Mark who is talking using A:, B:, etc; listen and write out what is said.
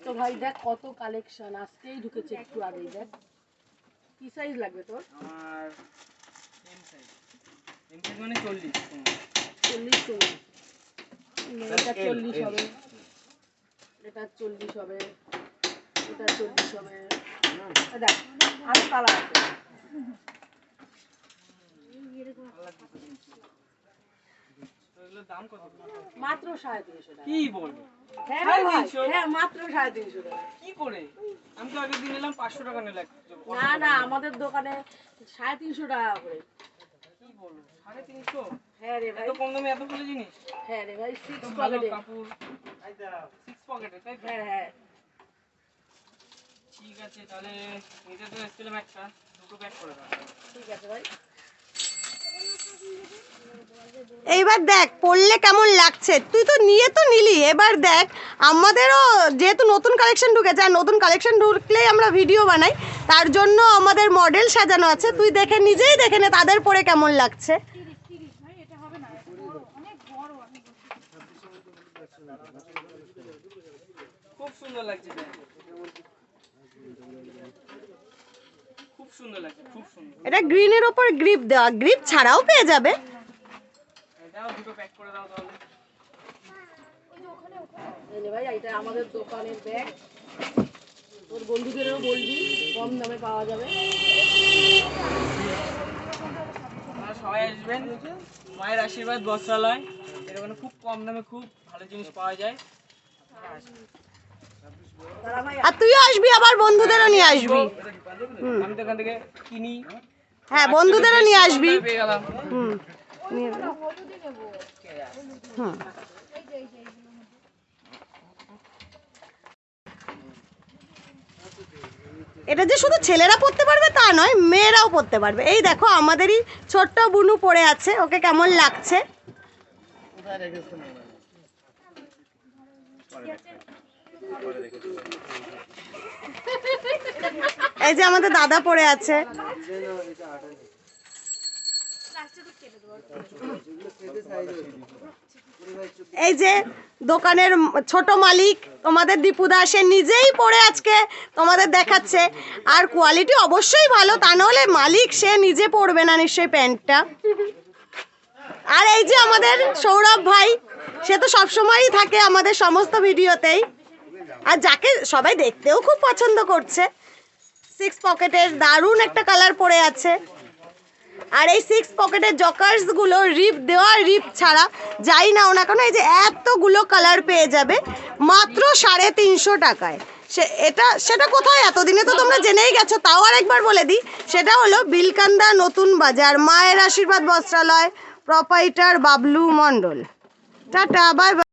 A: তো ভাই দেখ কত কালেকশন, আজকেই ঢুকেছে একটু আগেই। দেখ কি সাইজ লাগবে তোর?
B: আমার এম সাইজ। এম সাইজ মানে 40
A: 40 এটা 40 হবে, এটা 40 হবে, এটা 40 হবে। দেখ আরো কালার আছে।
B: দাম কত?
A: মাত্র 350 টাকা।
B: কি বলবো?
A: হ্যাঁ ভাই, হ্যাঁ মাত্র 350 টাকা।
B: কি করে? আমি তো আগের দিন এলাম 500 টাকা নিলাম।
A: না না, আমাদের দোকানে 350 টাকা করে।
B: কি বলবো? 350?
A: হ্যাঁ রে ভাই,
B: এত কম দামে এতগুলো জিনিস?
A: হ্যাঁ রে ভাই, 6
B: ভালো
A: পকেটে।
B: কাপড়। 6 পকেটে তাই তো?
A: হ্যাঁ হ্যাঁ
B: ঠিক আছে, তাহলে নিতে তো এসেছিলাম একটা, দুটো প্যাক করে দাও।
A: ঠিক আছে ভাই।
C: এইবার দেখ পরলে কেমন লাগছে। তুই তো নিয়ে তো নিলি, এবার দেখ আমাদেরও যেহেতু নতুন কালেকশন ঢুকেছে, আর নতুন কালেকশন ঢুকলেই আমরা ভিডিও বানাই, তার জন্য আমাদের মডেল সাজানো আছে। তুই দেখে নিজেই দেখে নে তাদের পরে কেমন লাগছে।
B: খুব সুন্দর লাগছে, খুব সুন্দর লাগছে, খুব সুন্দর।
C: এটা গ্রিনের ওপর গ্রিপ দেওয়া, গ্রিপ ছাড়াও পেয়ে যাবে।
B: এটাও দুটো প্যাক করে দাও তাহলে।
A: এই নে ভাই, এটা আমাদের দোকানের ব্যাগ। তোর বন্ধুদেরও বলবি, কম দামে পাওয়া যাবে।
B: আপনারা সবাই আসবেন, মায়ের আশীর্বাদ বস্ত্রালয়। এর ওখানে খুব কম দামে খুব ভালো জিনিস পাওয়া যায়।
C: আর তুইও আসবি, আবার বন্ধুদেরও নিয়ে আসবি।
B: আমি তো এখান থেকে কিনি।
C: হ্যাঁ, বন্ধুদেরও নিয়ে আসবি।
B: পেয়ে গেলাম।
C: হুম, নিয়ে যা। হুম। এটা যে শুধু ছেলেরা পরতে পারবে তা নয়, মেয়েরাও পরতে পারবে। এই দেখো আমাদেরই ছোট্ট বুনু পরে আছে, ওকে কেমন লাগছে। এই যে আমাদের দাদা পরে আছে। এই যে দোকানের ছোট মালিক তোমাদের দীপুদা, সে নিজেই পরে আজকে তোমাদের দেখাচ্ছে। আর কোয়ালিটি অবশ্যই ভালো, তা নাহলে মালিক সে নিজে পরবে না নিশ্চয়ই প্যান্টটা। আর এই যে আমাদের সৌরভ ভাই, সে তো সবসময়ই থাকে আমাদের সমস্ত ভিডিওতেই, আর যাকে সবাই দেখতেও খুব পছন্দ করছে। 6 পকেটের দারুণ একটা কালার পরে আছে। আর এই 6 পকেটের জকার্সগুলো রিপ দেওয়া, রিপ ছাড়া যাই নাও না কেন, এই যে এতগুলো কালার পেয়ে যাবে মাত্র 350 টাকায়। সেটা কোথায়? এতদিনে তো তোমরা জেনেই গেছো, তাও আর একবার বলে দিই। সেটা হলো বিলকান্দা নতুন বাজার, মায়ের আশীর্বাদ বস্ত্রালয়, proprietor Bablu Mondal. Tata, bye by.